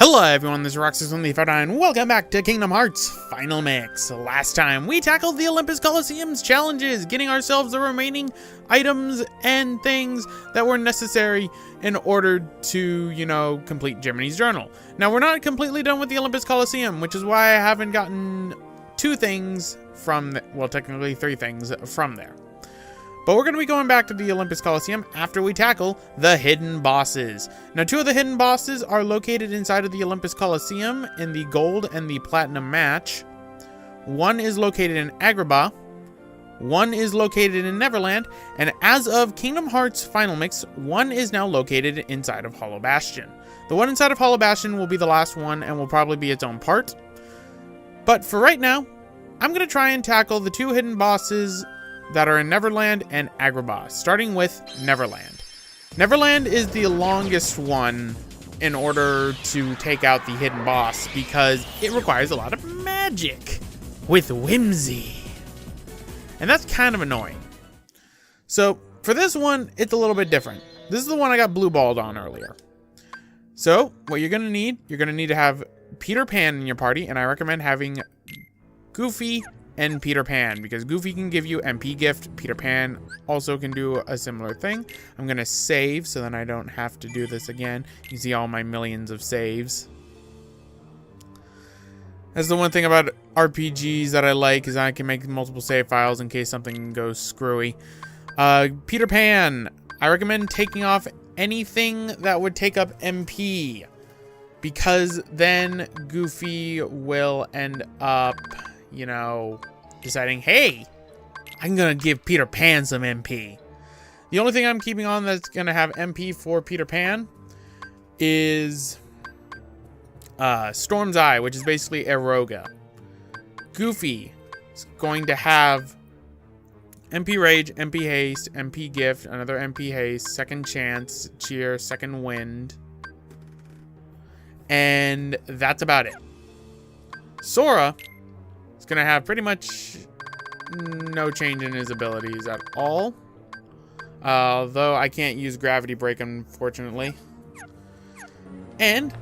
Hello everyone, this is Roxas159 and welcome back to Kingdom Hearts Final Mix. Last time we tackled the Olympus Coliseum's challenges, getting ourselves the remaining items and things that were necessary in order to, complete Jiminy's journal. Now we're not completely done with the Olympus Coliseum, which is why I haven't gotten two things from, technically three things from there. But we're going to be going back to the Olympus Coliseum after we tackle the hidden bosses. Now, two of the hidden bosses are located inside of the Olympus Coliseum in the Gold and the Platinum match. One is located in Agrabah. One is located in Neverland. And as of Kingdom Hearts Final Mix, one is now located inside of Hollow Bastion. The one inside of Hollow Bastion will be the last one and will probably be its own part. But for right now, I'm going to try and tackle the two hidden bosses that are in Neverland and Agrabah, starting with Neverland. Neverland is the longest one in order to take out the hidden boss because it requires a lot of magic with whimsy. And that's kind of annoying. So for this one, it's a little bit different. This is the one I got blue balled on earlier. So what you're going to need to have Peter Pan in your party, and I recommend having Goofy and Peter Pan, because Goofy can give you MP gift. Peter Pan also can do a similar thing. I'm going to save so then I don't have to do this again. You see all my millions of saves. That's the one thing about RPGs that I like, is I can make multiple save files in case something goes screwy. Peter Pan, I recommend taking off anything that would take up MP, because then Goofy will end up, deciding, hey, I'm gonna give Peter Pan some MP. The only thing I'm keeping on that's gonna have MP for Peter Pan is Storm's Eye, which is basically Eroga. Goofy is going to have MP Rage, MP Haste, MP Gift, another MP Haste, Second Chance, Cheer, Second Wind, and that's about it. Sora gonna have pretty much no change in his abilities at all, although I can't use Gravity Break, unfortunately. And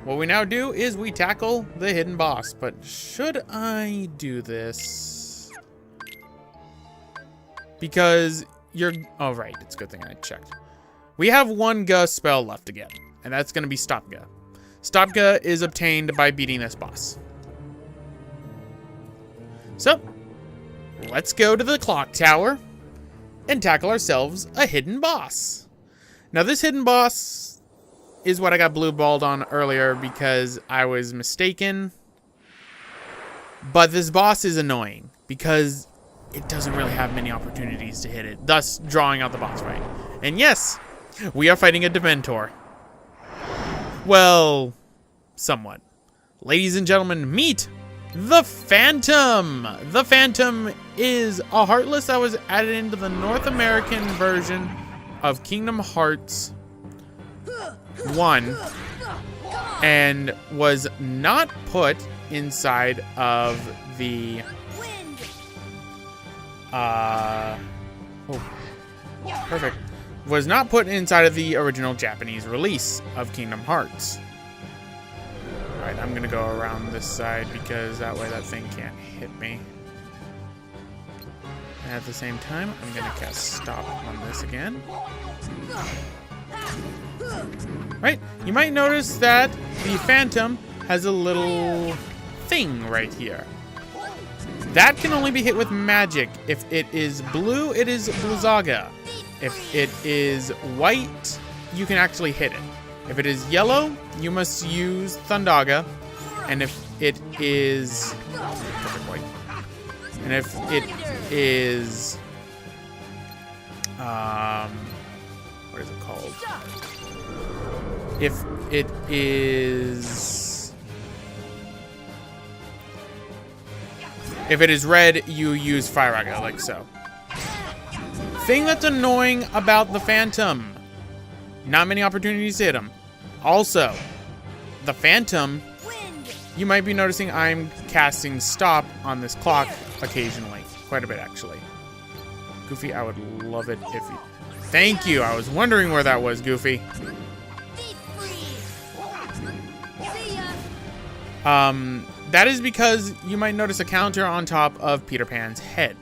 what we now do is we tackle the hidden boss. But should I do this? Because oh right, it's a good thing I checked. We have one Ga spell left to get, and that's gonna be Stop Ga. Stop Ga is obtained by beating this boss. So, let's go to the clock tower and tackle ourselves a hidden boss. Now, this hidden boss is what I got blue balled on earlier because I was mistaken. But this boss is annoying because it doesn't really have many opportunities to hit it, thus drawing out the boss fight. And yes, we are fighting a Dementor. Well, somewhat. Ladies and gentlemen, meet the Phantom! The Phantom is a Heartless that was added into the North American version of Kingdom Hearts 1 and was not put inside of the perfect. Was not put inside of the original Japanese release of Kingdom Hearts. Alright, I'm gonna go around this side because that way that thing can't hit me. And at the same time, I'm gonna cast Stop on this again. Right, you might notice that the Phantom has a little thing right here. That can only be hit with magic. If it is blue, it is Blizzaga. If it is white, you can actually hit it. If it is yellow, you must use Thundaga, and if it is white, and if it is what is it called? If it is red, you use Firaga, like so. Thing that's annoying about the Phantom, not many opportunities to hit him. Also, the Phantom, you might be noticing I'm casting Stop on this clock occasionally. Quite a bit, actually. Goofy, I would love it if you... Thank you! I was wondering where that was, Goofy. That is because you might notice a counter on top of Peter Pan's head.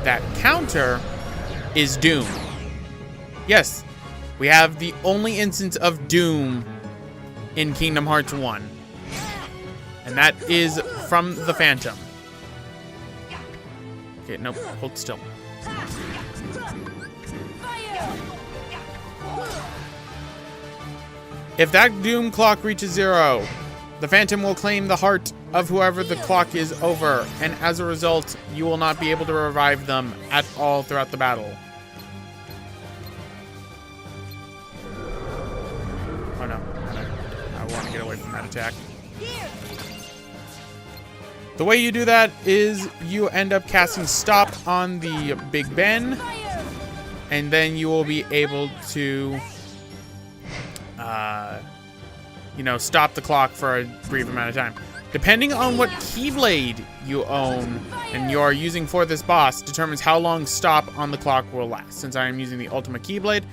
That counter is Doom. Yes, we have the only instance of Doom in Kingdom Hearts 1. And that is from the Phantom. Okay, nope, hold still. If that Doom clock reaches 0, the Phantom will claim the heart of whoever the clock is over, and as a result, you will not be able to revive them at all throughout the battle. Oh no, I want to get away from that attack. The way you do that is you end up casting Stop on the Big Ben, and then you will be able to you know, stop the clock for a brief amount of time. Depending on what Keyblade you own and you are using for this boss determines how long Stop on the clock will last. Since I am using the Ultimate Keyblade,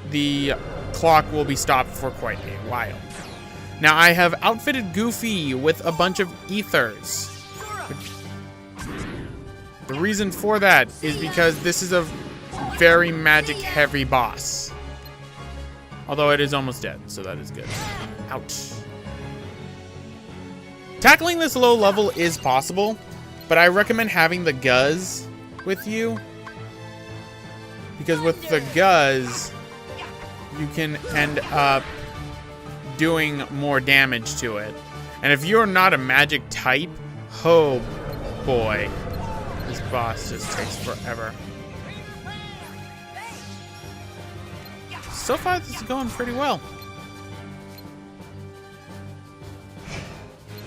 the clock will be stopped for quite a while. Now, I have outfitted Goofy with a bunch of ethers. The reason for that is because this is a very magic-heavy boss. Although it is almost dead, so that is good. Ouch. Tackling this low level is possible, but I recommend having the Guzz with you. Because with the Guzz, you can end up doing more damage to it. And if you're not a magic type, oh boy, this boss just takes forever. So far, this is going pretty well.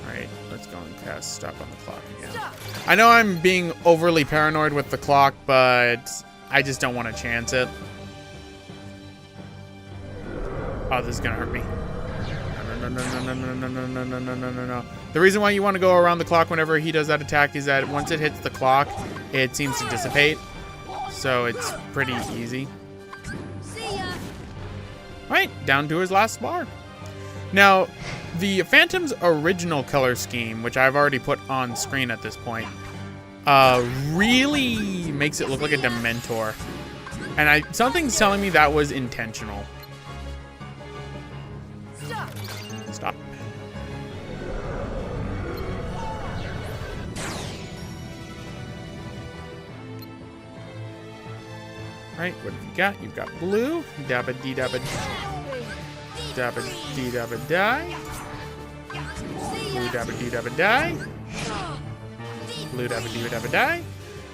Alright, let's go and cast Stop on the clock again. I know I'm being overly paranoid with the clock, but I just don't want to chance it. Oh, this is gonna hurt me. No. The reason why you want to go around the clock whenever he does that attack is that once it hits the clock, it seems to dissipate. So it's pretty easy. Right, down to his last bar. Now, the Phantom's original color scheme, which I've already put on screen at this point, really makes it look like a Dementor. And something's telling me that was intentional. Stop. Right, what have you got? You've got blue. Dabba dee dabba dabba dee dabba die. Blue dabba dee dabba die. Blue dabba dee dabba die.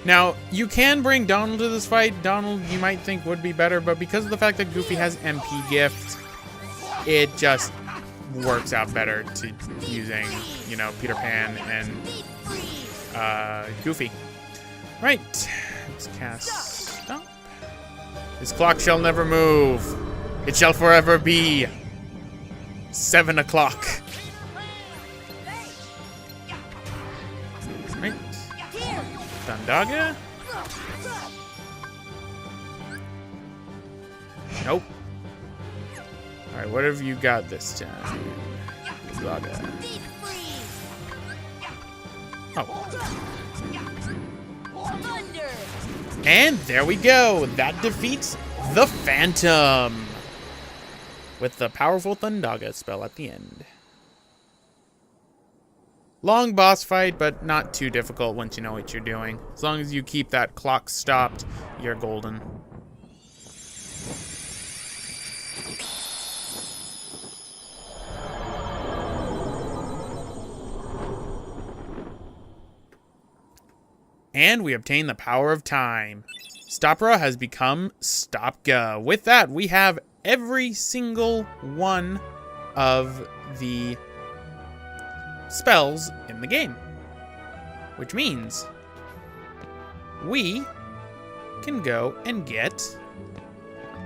Now, you can bring Donald to this fight. Donald, you might think, would be better, but because of the fact that Goofy has MP gift, it just works out better to using, you know, Peter Pan and Goofy. Right, let's cast Stop. This clock shall never move. It shall forever be 7 o'clock. Right. Thundaga. Nope. Alright, what have you got this time? Zaga. Oh. And there we go. That defeats the Phantom with the powerful Thundaga spell at the end. Long boss fight, but not too difficult once you know what you're doing. As long as you keep that clock stopped, you're golden. And we obtain the power of time. Stopra has become Stopga. With that, we have every single one of the spells in the game. Which means we can go and get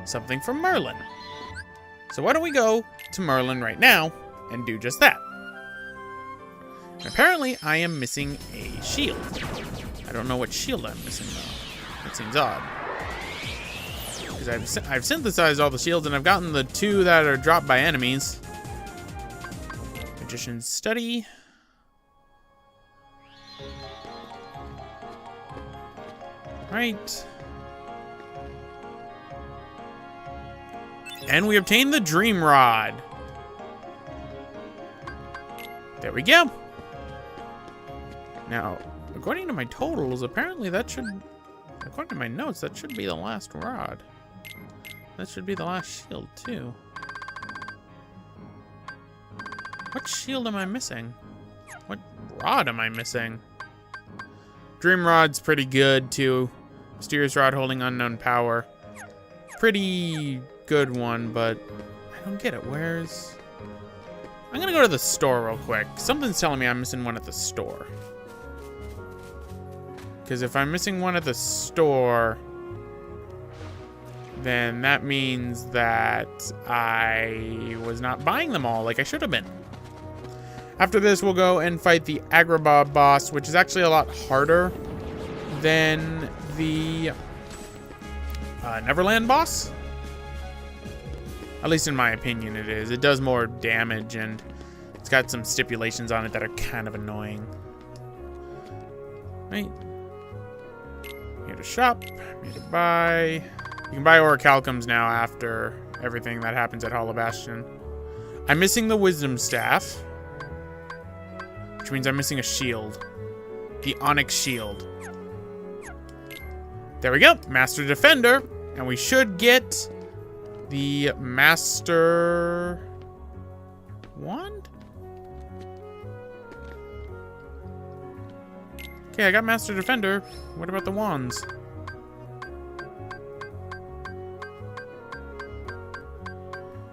something from Merlin. So why don't we go to Merlin right now and do just that. Apparently, I am missing a shield. I don't know what shield I'm missing, though. That seems odd. Because I've synthesized all the shields, and I've gotten the 2 that are dropped by enemies. Magician's Study. Right. And we obtained the Dream Rod. There we go. Now, according to my totals, apparently that should, according to my notes, that should be the last rod. That should be the last shield, too. What shield am I missing? What rod am I missing? Dream Rod's pretty good, too. Mysterious Rod holding unknown power. Pretty good one, but I don't get it. Where's... I'm gonna go to the store real quick. Something's telling me I'm missing one at the store. Because if I'm missing one at the store, then that means that I was not buying them all like I should have been. After this, we'll go and fight the Agrabah boss, which is actually a lot harder than the Neverland boss. At least in my opinion it is. It does more damage and it's got some stipulations on it that are kind of annoying. Right. Here to shop, here to buy. You can buy orichalcums now after everything that happens at Hollow Bastion. I'm missing the Wisdom Staff, which means I'm missing a shield. The Onyx Shield. There we go, Master Defender. And we should get the Master Wand? Okay, I got Master Defender. What about the wands?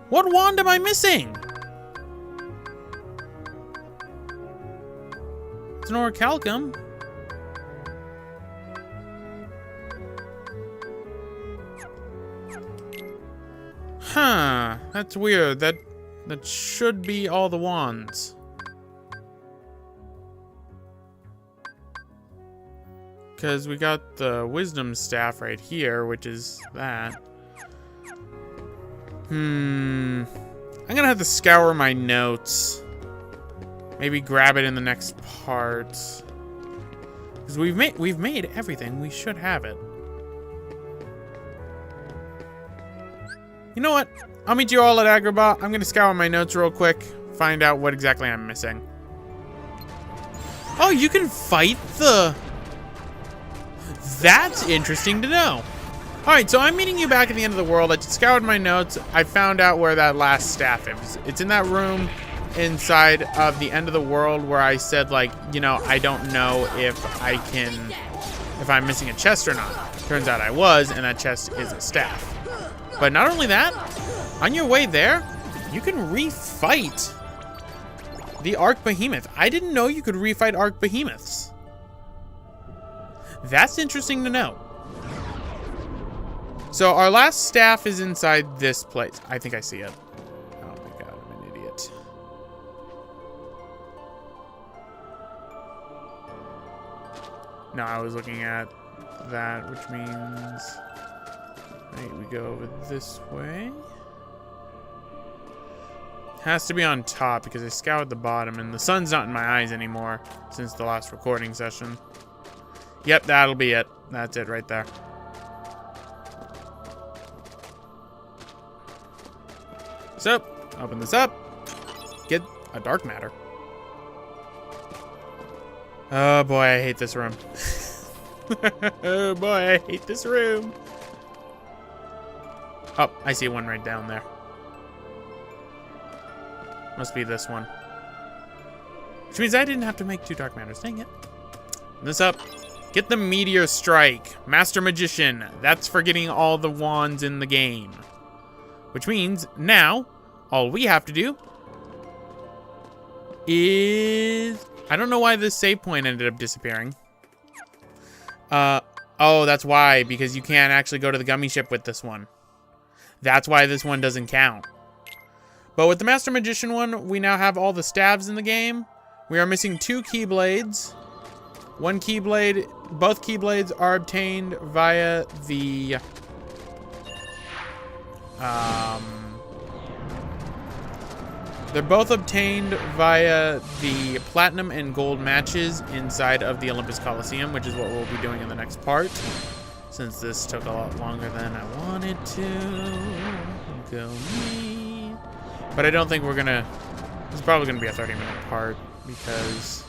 What wand am I missing? It's an orichalcum. Huh, that's weird. That should be all the wands. Because we got the Wisdom Staff right here, which is that. I'm gonna have to scour my notes. Maybe grab it in the next part. Because we've made everything. We should have it. You know what? I'll meet you all at Agrabah. I'm gonna scour my notes real quick, find out what exactly I'm missing. Oh, you can fight the... That's interesting to know. Alright, so I'm meeting you back at the end of the world. I just scoured my notes. I found out where that last staff is. It's in that room inside of the end of the world where I said, like, you know, I don't know if I'm missing a chest or not. Turns out I was, and that chest is a staff. But not only that, on your way there, you can refight the Arch Behemoth. I didn't know you could refight Arch Behemoths. That's interesting to know. So our last staff is inside this place. I think I see it. Oh my god, I'm an idiot. No, I was looking at that, which means... Right, we go over this way. Has to be on top because I scoured the bottom and the sun's not in my eyes anymore since the last recording session. Yep, that'll be it. That's it right there. So, open this up. Get a dark matter. Oh boy, I hate this room. Oh boy, I hate this room. Oh, I see one right down there. Must be this one. Which means I didn't have to make 2 dark matters. Dang it. Open this up. Get the Meteor Strike. Master Magician. That's for getting all the wands in the game. Which means now, all we have to do is... I don't know why this save point ended up disappearing. Oh, that's why. Because you can't actually go to the gummy ship with this one. That's why this one doesn't count. But with the Master Magician one, we now have all the staves in the game. We are missing 2 Keyblades. One Keyblade, both Keyblades are obtained via the They're both obtained via the platinum and gold matches inside of the Olympus Coliseum, which is what we'll be doing in the next part. Since this took a lot longer than I wanted to. Go me. But I don't think we're gonna... This is probably gonna be a 30-minute part because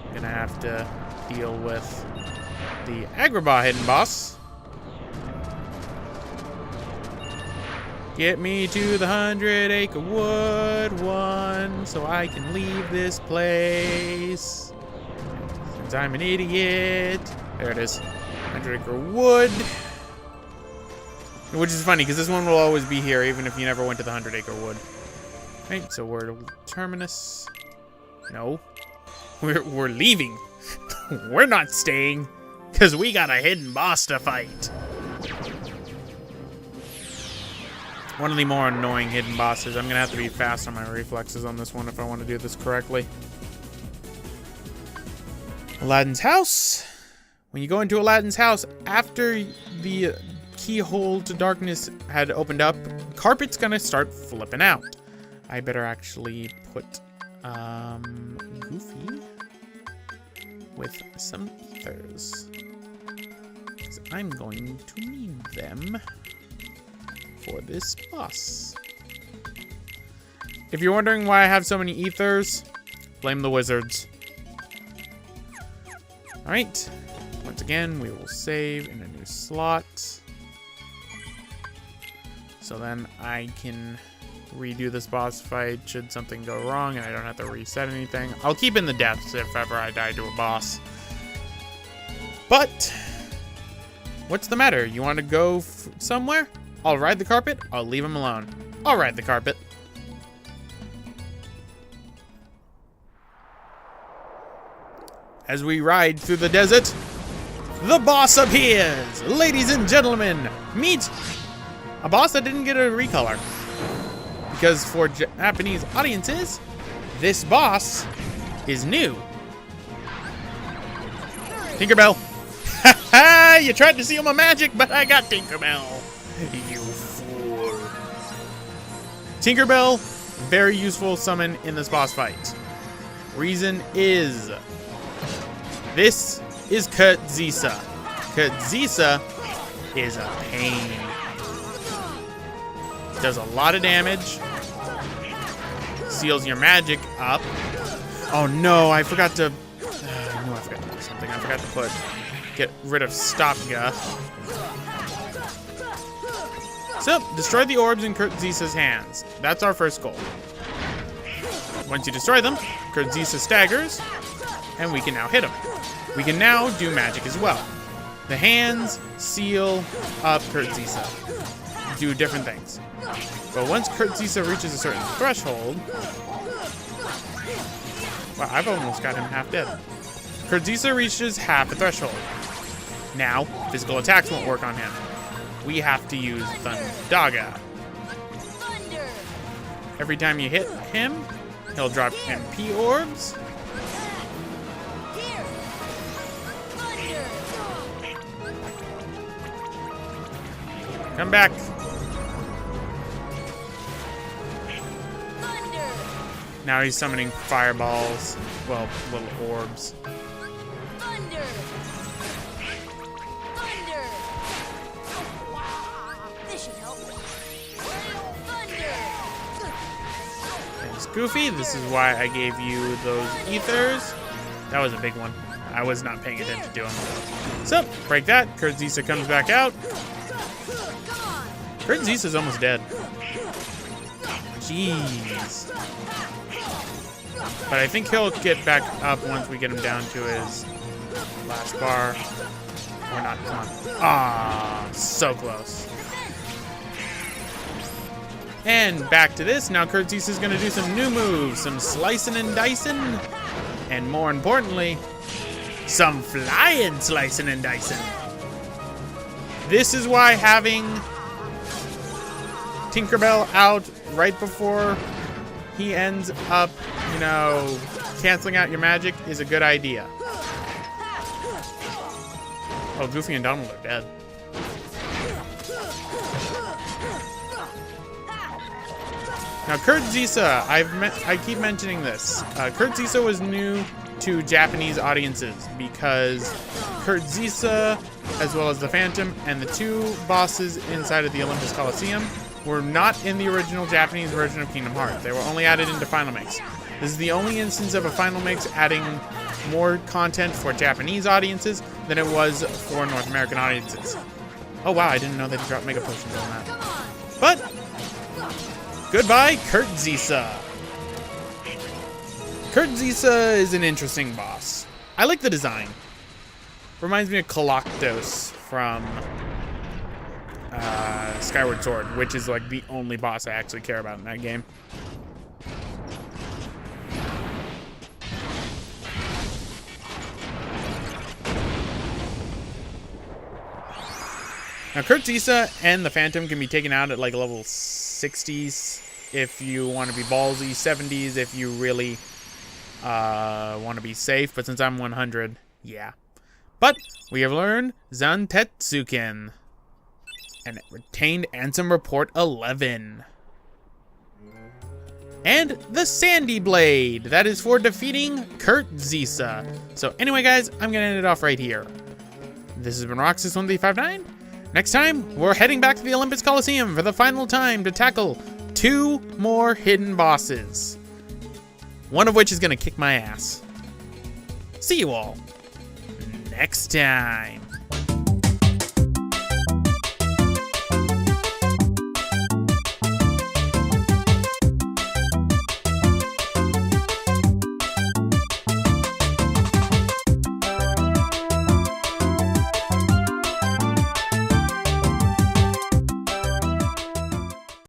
I'm gonna have to deal with the Agrabah hidden boss. Get me to the 100-acre wood one so I can leave this place. Since I'm an idiot. There it is. 100-acre wood. Which is funny because this one will always be here even if you never went to the 100-acre wood. Right, so we're to Terminus. No. We're leaving. We're not staying because we got a hidden boss to fight. One of the more annoying hidden bosses. I'm going to have to be fast on my reflexes on this one if I want to do this correctly. Aladdin's house. When you go into Aladdin's house, after the keyhole to darkness had opened up, carpet's going to start flipping out. I better actually put Goofy with some ethers. Because I'm going to need them for this boss. If you're wondering why I have so many ethers, blame the wizards. Alright. Once again, we will save in a new slot. So then I can redo this boss fight should something go wrong and I don't have to reset anything. I'll keep in the deaths if ever I die to a boss. But, what's the matter? You want to go somewhere? I'll ride the carpet. I'll leave him alone. I'll ride the carpet. As we ride through the desert, the boss appears. Ladies and gentlemen, meet a boss that didn't get a recolor. Because for Japanese audiences, this boss is new. Tinkerbell. Ha! You tried to steal my magic, but I got Tinkerbell. You fool. Tinkerbell, very useful summon in this boss fight. Reason is, this is Kurtzisa. Kurtzisa is a pain. Does a lot of damage. Seals your magic up. Oh no, I forgot to... I know I forgot to do something. I forgot to get rid of Stopga. So, destroy the orbs in Kurtzisa's hands. That's our first goal. Once you destroy them, Kurtzisa staggers, and we can now hit him. We can now do magic as well. The hands seal up Kurtzisa. Do different things. But once Kurtzisa reaches a certain threshold... Wow, I've almost got him half dead. Kurtzisa reaches half the threshold. Now, physical attacks won't work on him. We have to use Thundaga. Every time you hit him, he'll drop MP orbs. Come back. Now he's summoning fireballs. Well, little orbs. Goofy, this is why I gave you those ethers. That was a big one. I was not paying attention to him. So, break that. Kurtzisa comes back out. Kurtzisa's almost dead. Jeez. But I think he'll get back up once we get him down to his last bar. Or not, come on. Ah, so close. And back to this. Now Kurtzisa's going to do some new moves. Some slicing and dicing. And more importantly, some flying slicing and dicing. This is why having Tinkerbell out right before he ends up, you know, canceling out your magic is a good idea. Oh, Goofy and Donald are dead. Now, Kurt Zisa, I keep mentioning this. Kurt Zisa was new to Japanese audiences because Kurt Zisa, as well as the Phantom, and the two bosses inside of the Olympus Coliseum were not in the original Japanese version of Kingdom Hearts. They were only added into Final Mix. This is the only instance of a Final Mix adding more content for Japanese audiences than it was for North American audiences. Oh wow, I didn't know they dropped Mega Potions on that. But, goodbye, Kurt Zisa. Kurt Zisa is an interesting boss. I like the design. Reminds me of Koloktos from Skyward Sword, which is like the only boss I actually care about in that game. Now, Kurt Zisa and the Phantom can be taken out at like level 60s if you want to be ballsy, 70s if you really want to be safe, but since I'm 100, yeah. But we have learned Zantetsuken and retained Ansem Report 11. And the Sandy Blade, that is for defeating Kurt Zisa. So anyway, guys, I'm going to end it off right here. This has been Roxas1359. Next time, we're heading back to the Olympus Coliseum for the final time to tackle 2 more hidden bosses. One of which is going to kick my ass. See you all next time.